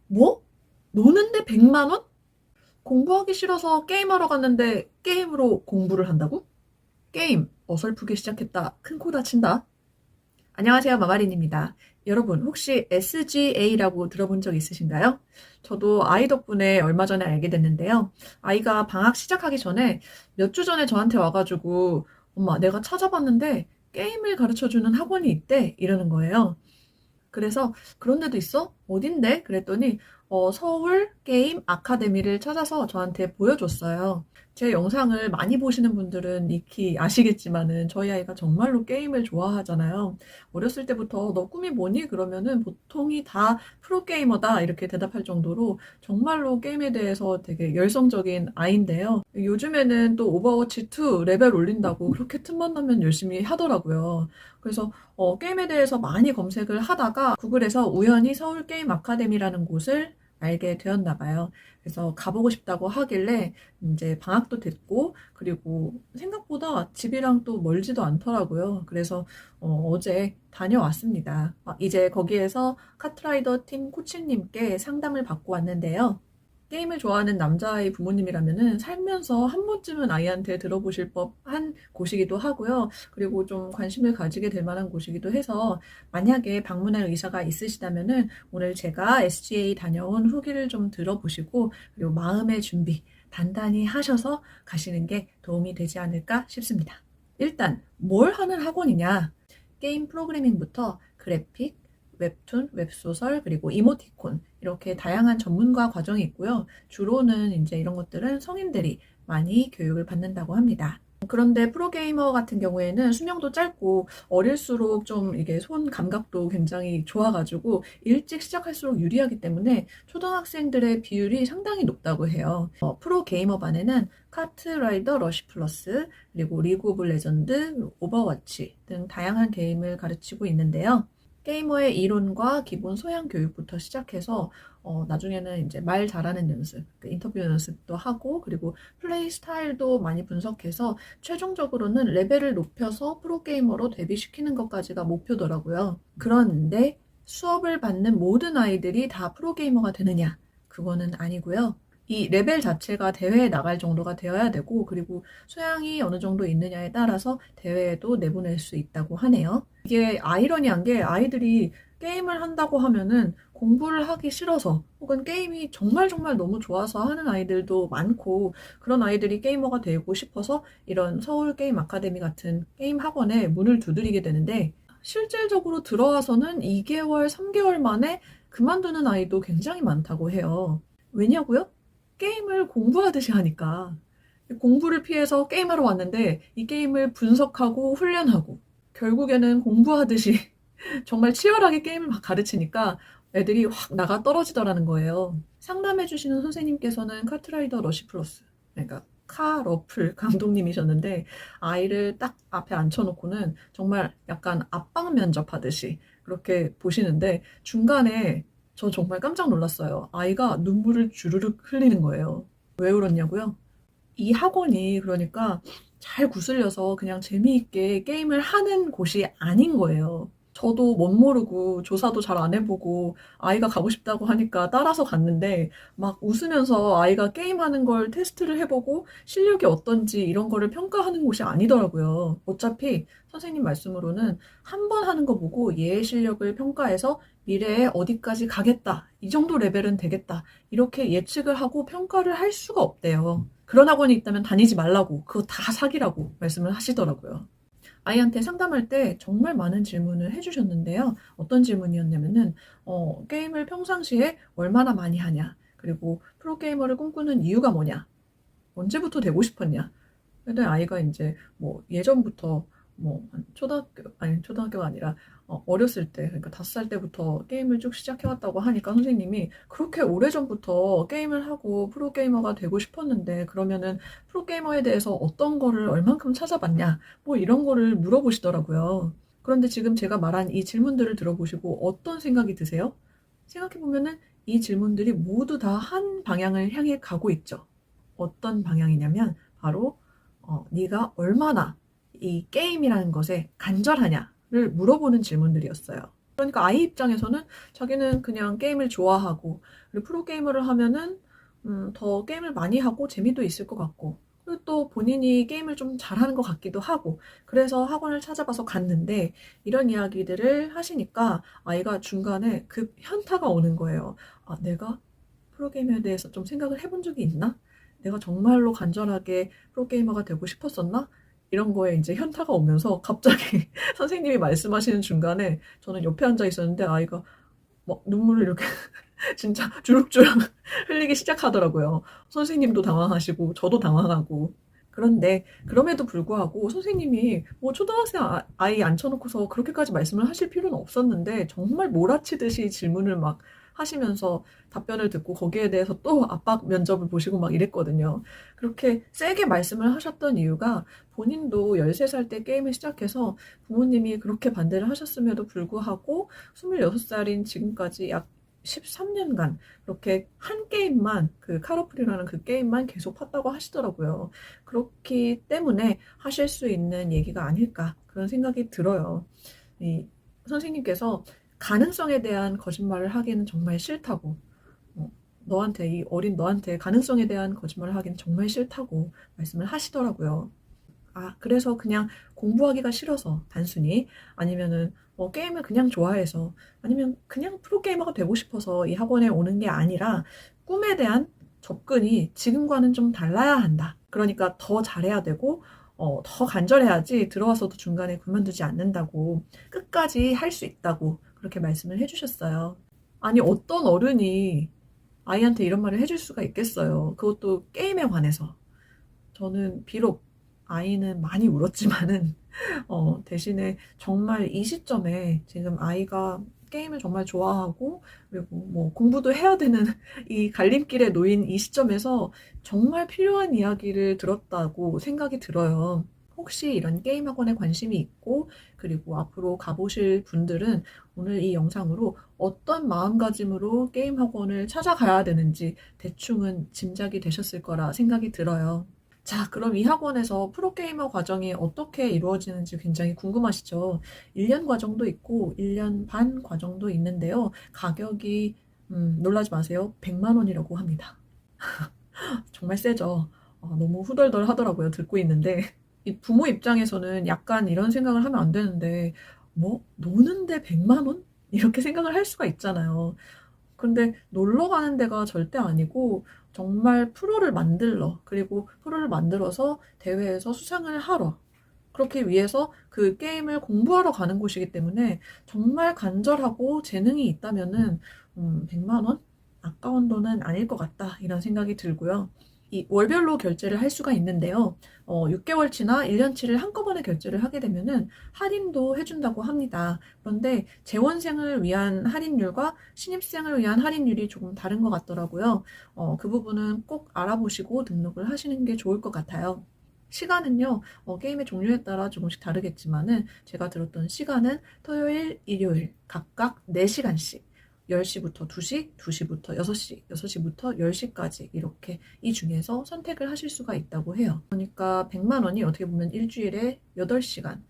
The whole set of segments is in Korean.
뭐? 노는데 100만 원? 공부하기 싫어서 게임하러 갔는데 게임으로 공부를 한다고? 게임 어설프게 시작했다. 큰 코 다친다. 안녕하세요. 마마린입니다. 여러분 혹시 SGA라고 들어본 적 있으신가요? 저도 아이 덕분에 얼마 전에 알게 됐는데요. 아이가 방학 시작하기 전에 몇 주 전에 저한테 와가지고 엄마 내가 찾아봤는데 게임을 가르쳐주는 학원이 있대 이러는 거예요. 그래서 그런 데도 있어? 어딘데? 그랬더니 서울 게임 아카데미를 찾아서 저한테 보여줬어요. 제 영상을 많이 보시는 분들은 익히 아시겠지만은 저희 아이가 정말로 게임을 좋아하잖아요. 어렸을 때부터 너 꿈이 뭐니? 그러면은 보통이 다 프로게이머다 이렇게 대답할 정도로 정말로 게임에 대해서 되게 열성적인 아이인데요. 요즘에는 또 오버워치 2 레벨 올린다고 그렇게 틈만 나면 열심히 하더라고요. 그래서 게임에 대해서 많이 검색을 하다가 구글에서 우연히 서울 게임 아카데미라는 곳을 알게 되었나 봐요. 그래서 가보고 싶다고 하길래 이제 방학도 됐고 그리고 생각보다 집이랑 또 멀지도 않더라고요. 그래서 제 다녀왔습니다. 이제 거기에서 카트라이더 팀 코치님께 상담을 받고 왔는데요. 게임을 좋아하는 남자의 부모님이라면은 살면서 한 번쯤은 아이한테 들어보실 법한 곳이기도 하고요. 그리고 좀 관심을 가지게 될 만한 곳이기도 해서 만약에 방문할 의사가 있으시다면은 오늘 제가 SGA 다녀온 후기를 좀 들어보시고 그리고 마음의 준비 단단히 하셔서 가시는 게 도움이 되지 않을까 싶습니다. 일단 뭘 하는 학원이냐? 게임 프로그래밍부터 그래픽, 웹툰, 웹소설, 그리고 이모티콘 이렇게 다양한 전문가 과정이 있고요. 주로는 이제 이런 것들은 성인들이 많이 교육을 받는다고 합니다. 그런데 프로게이머 같은 경우에는 수명도 짧고 어릴수록 좀 이게 손 감각도 굉장히 좋아가지고 일찍 시작할수록 유리하기 때문에 초등학생들의 비율이 상당히 높다고 해요. 프로게이머 반에는 카트라이더 러시 플러스, 그리고 리그 오브 레전드, 오버워치 등 다양한 게임을 가르치고 있는데요. 게이머의 이론과 기본 소양 교육부터 시작해서 나중에는 이제 말 잘하는 연습, 그 인터뷰 연습도 하고 그리고 플레이 스타일도 많이 분석해서 최종적으로는 레벨을 높여서 프로게이머로 데뷔시키는 것까지가 목표더라고요. 그런데 수업을 받는 모든 아이들이 다 프로게이머가 되느냐? 그거는 아니고요. 이 레벨 자체가 대회에 나갈 정도가 되어야 되고 그리고 소양이 어느 정도 있느냐에 따라서 대회에도 내보낼 수 있다고 하네요. 이게 아이러니한 게 아이들이 게임을 한다고 하면은 공부를 하기 싫어서 혹은 게임이 정말 정말 너무 좋아서 하는 아이들도 많고 그런 아이들이 게이머가 되고 싶어서 이런 서울 게임 아카데미 같은 게임 학원에 문을 두드리게 되는데 실질적으로 들어와서는 2개월, 3개월 만에 그만두는 아이도 굉장히 많다고 해요. 왜냐고요? 게임을 공부하듯이 하니까. 공부를 피해서 게임하러 왔는데 이 게임을 분석하고 훈련하고 결국에는 공부하듯이 정말 치열하게 게임을 막 가르치니까 애들이 확 나가 떨어지더라는 거예요. 상담해주시는 선생님께서는 카트라이더 러시 플러스, 그러니까 카 러플 감독님이셨는데 아이를 딱 앞에 앉혀놓고는 정말 약간 압박 면접하듯이 그렇게 보시는데 중간에 저 정말 깜짝 놀랐어요. 아이가 눈물을 주르륵 흘리는 거예요. 왜 울었냐고요? 이 학원이 그러니까 잘 구슬려서 그냥 재미있게 게임을 하는 곳이 아닌 거예요. 저도 멋 모르고 조사도 잘 안 해보고 아이가 가고 싶다고 하니까 따라서 갔는데 막 웃으면서 아이가 게임하는 걸 테스트를 해보고 실력이 어떤지 이런 거를 평가하는 곳이 아니더라고요. 어차피 선생님 말씀으로는 한 번 하는 거 보고 얘의 실력을 평가해서 미래에 어디까지 가겠다. 이 정도 레벨은 되겠다. 이렇게 예측을 하고 평가를 할 수가 없대요. 그런 학원이 있다면 다니지 말라고, 그거 다 사기라고 말씀을 하시더라고요. 아이한테 상담할 때 정말 많은 질문을 해주셨는데요. 어떤 질문이었냐면은, 게임을 평상시에 얼마나 많이 하냐, 그리고 프로게이머를 꿈꾸는 이유가 뭐냐, 언제부터 되고 싶었냐. 근데 아이가 이제 뭐 예전부터 뭐 초등학교가 아니라 어렸을 때 그러니까 5살 때부터 게임을 쭉 시작해왔다고 하니까 선생님이 그렇게 오래전부터 게임을 하고 프로게이머가 되고 싶었는데 그러면은 프로게이머에 대해서 어떤 거를 얼만큼 찾아봤냐 뭐 이런 거를 물어보시더라고요. 그런데 지금 제가 말한 이 질문들을 들어보시고 어떤 생각이 드세요? 생각해보면은 이 질문들이 모두 다 한 방향을 향해 가고 있죠. 어떤 방향이냐면 바로 네가 얼마나 이 게임이라는 것에 간절하냐를 물어보는 질문들이었어요. 그러니까 아이 입장에서는 자기는 그냥 게임을 좋아하고 그리고 프로게이머를 하면은 더 게임을 많이 하고 재미도 있을 것 같고, 그리고 또 본인이 게임을 좀 잘하는 것 같기도 하고, 그래서 학원을 찾아봐서 갔는데 이런 이야기들을 하시니까 아이가 중간에 급 현타가 오는 거예요. 아, 내가 프로게이머에 대해서 좀 생각을 해본 적이 있나? 내가 정말로 간절하게 프로게이머가 되고 싶었었나? 이런 거에 이제 현타가 오면서 갑자기 선생님이 말씀하시는 중간에 저는 옆에 앉아 있었는데 아이가 막 눈물을 이렇게 진짜 주룩주룩 흘리기 시작하더라고요. 선생님도 당황하시고 저도 당황하고. 그런데 그럼에도 불구하고 선생님이 뭐 초등학생 아이 앉혀놓고서 그렇게까지 말씀을 하실 필요는 없었는데 정말 몰아치듯이 질문을 막 하시면서 답변을 듣고 거기에 대해서 또 압박 면접을 보시고 막 이랬거든요. 그렇게 세게 말씀을 하셨던 이유가 본인도 13살 때 게임을 시작해서 부모님이 그렇게 반대를 하셨음에도 불구하고 26살인 지금까지 약 13년간 그렇게 한 게임만, 그 카로플이라는 그 게임만 계속 팠다고 하시더라고요. 그렇기 때문에 하실 수 있는 얘기가 아닐까 그런 생각이 들어요. 이 선생님께서 가능성에 대한 거짓말을 하기는 정말 싫다고, 너한테, 이 어린 너한테 가능성에 대한 거짓말을 하기는 정말 싫다고 말씀을 하시더라고요. 아, 그래서 그냥 공부하기가 싫어서 단순히, 아니면은 게임을 그냥 좋아해서, 아니면 그냥 프로게이머가 되고 싶어서 이 학원에 오는 게 아니라 꿈에 대한 접근이 지금과는 좀 달라야 한다. 그러니까 더 잘해야 되고 더 간절해야지 들어와서도 중간에 그만두지 않는다고, 끝까지 할 수 있다고 그렇게 말씀을 해주셨어요. 아니, 어떤 어른이 아이한테 이런 말을 해줄 수가 있겠어요. 그것도 게임에 관해서. 저는 비록 아이는 많이 울었지만은 대신에 정말 이 시점에 지금 아이가 게임을 정말 좋아하고 그리고 뭐 공부도 해야 되는 이 갈림길에 놓인 이 시점에서 정말 필요한 이야기를 들었다고 생각이 들어요. 혹시 이런 게임 학원에 관심이 있고 그리고 앞으로 가보실 분들은 오늘 이 영상으로 어떤 마음가짐으로 게임 학원을 찾아가야 되는지 대충은 짐작이 되셨을 거라 생각이 들어요. 자, 그럼 이 학원에서 프로게이머 과정이 어떻게 이루어지는지 굉장히 궁금하시죠? 1년 과정도 있고 1년 반 과정도 있는데요. 가격이 놀라지 마세요. 100만 원이라고 합니다. 정말 세죠? 너무 후덜덜 하더라고요. 듣고 있는데. 이 부모 입장에서는 약간 이런 생각을 하면 안 되는데, 뭐, 노는데 100만 원? 이렇게 생각을 할 수가 있잖아요. 근데 놀러 가는 데가 절대 아니고 정말 프로를 만들러, 그리고 프로를 만들어서 대회에서 수상을 하러, 그렇게 위해서 그 게임을 공부하러 가는 곳이기 때문에 정말 간절하고 재능이 있다면은 100만 원? 아까운 돈은 아닐 것 같다 이런 생각이 들고요. 이 월별로 결제를 할 수가 있는데요. 6개월치나 1년치를 한꺼번에 결제를 하게 되면은 할인도 해준다고 합니다. 그런데 재원생을 위한 할인율과 신입생을 위한 할인율이 조금 다른 것 같더라고요. 그 부분은 꼭 알아보시고 등록을 하시는 게 좋을 것 같아요. 시간은요, 게임의 종류에 따라 조금씩 다르겠지만은 제가 들었던 시간은 토요일, 일요일 각각 4시간씩 10시부터 2시, 2시부터 6시, 6시부터 10시까지 이렇게 이 중에서 선택을 하실 수가 있다고 해요. 그러니까 100만 원이 어떻게 보면 일주일에 8시간,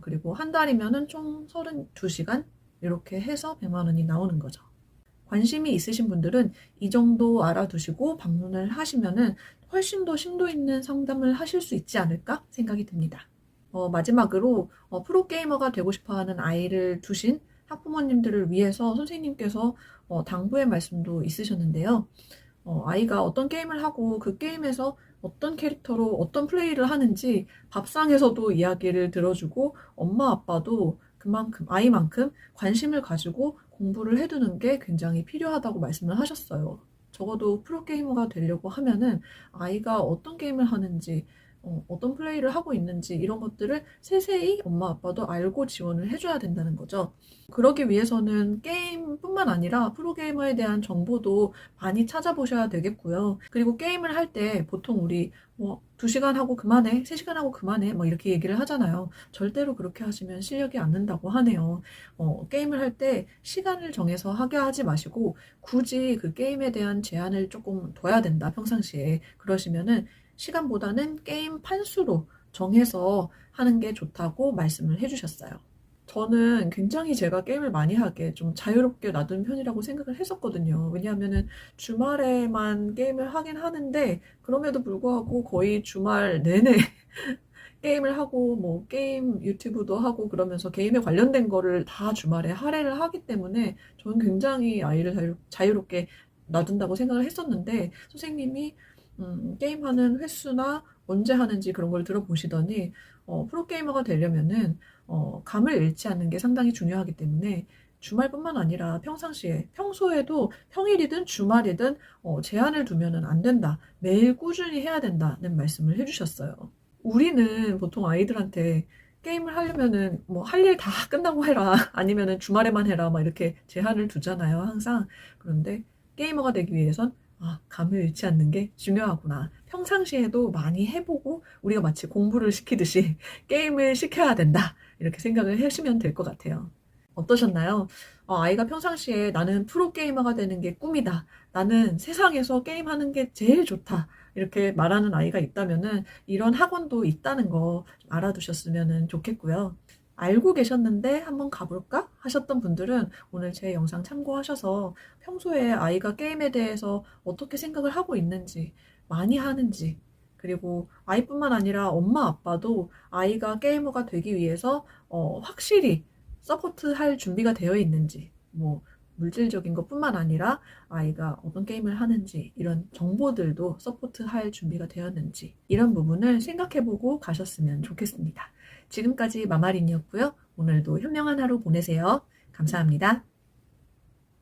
그리고 한 달이면은 총 32시간 이렇게 해서 100만 원이 나오는 거죠. 관심이 있으신 분들은 이 정도 알아두시고 방문을 하시면은 훨씬 더 심도 있는 상담을 하실 수 있지 않을까 생각이 듭니다. 마지막으로 프로게이머가 되고 싶어하는 아이를 두신 학부모님들을 위해서 선생님께서 당부의 말씀도 있으셨는데요. 아이가 어떤 게임을 하고 그 게임에서 어떤 캐릭터로 어떤 플레이를 하는지 밥상에서도 이야기를 들어주고 엄마 아빠도 그만큼 아이만큼 관심을 가지고 공부를 해두는 게 굉장히 필요하다고 말씀을 하셨어요. 적어도 프로게이머가 되려고 하면은 아이가 어떤 게임을 하는지 어떤 플레이를 하고 있는지 이런 것들을 세세히 엄마 아빠도 알고 지원을 해줘야 된다는 거죠. 그러기 위해서는 게임뿐만 아니라 프로게이머에 대한 정보도 많이 찾아보셔야 되겠고요. 그리고 게임을 할 때 보통 우리 2시간 하고 그만해, 3시간 하고 그만해 막 이렇게 얘기를 하잖아요. 절대로 그렇게 하시면 실력이 안 는다고 하네요. 게임을 할 때 시간을 정해서 하게 하지 마시고 굳이 그 게임에 대한 제한을 조금 둬야 된다, 평상시에. 그러시면은 시간보다는 게임 판수로 정해서 하는 게 좋다고 말씀을 해주셨어요. 저는 굉장히 제가 게임을 많이 하게 좀 자유롭게 놔둔 편이라고 생각을 했었거든요. 왜냐하면은 주말에만 게임을 하긴 하는데 그럼에도 불구하고 거의 주말 내내 게임을 하고 뭐 게임 유튜브도 하고 그러면서 게임에 관련된 거를 다 주말에 할애를 하기 때문에 저는 굉장히 아이를 자유롭게 놔둔다고 생각을 했었는데 선생님이 게임하는 횟수나 언제 하는지 그런 걸 들어보시더니 프로게이머가 되려면은 감을 잃지 않는 게 상당히 중요하기 때문에 주말뿐만 아니라 평상시에 평소에도 평일이든 주말이든 제한을 두면은 안 된다. 매일 꾸준히 해야 된다는 말씀을 해주셨어요. 우리는 보통 아이들한테 게임을 하려면은 뭐 할 일 다 끝나고 해라 아니면은 주말에만 해라 막 이렇게 제한을 두잖아요 항상. 그런데 게이머가 되기 위해선 감을 잃지 않는 게 중요하구나. 평상시에도 많이 해보고 우리가 마치 공부를 시키듯이 게임을 시켜야 된다. 이렇게 생각을 하시면 될 것 같아요. 어떠셨나요? 아이가 평상시에 나는 프로게이머가 되는 게 꿈이다. 나는 세상에서 게임하는 게 제일 좋다. 이렇게 말하는 아이가 있다면은 이런 학원도 있다는 거 알아두셨으면 좋겠고요. 알고 계셨는데 한번 가볼까? 하셨던 분들은 오늘 제 영상 참고하셔서 평소에 아이가 게임에 대해서 어떻게 생각을 하고 있는지, 많이 하는지, 그리고 아이뿐만 아니라 엄마 아빠도 아이가 게이머가 되기 위해서 확실히 서포트할 준비가 되어 있는지, 뭐 물질적인 것뿐만 아니라 아이가 어떤 게임을 하는지 이런 정보들도 서포트할 준비가 되었는지 이런 부분을 생각해보고 가셨으면 좋겠습니다. 지금까지 마마린이었고요. 오늘도 현명한 하루 보내세요. 감사합니다.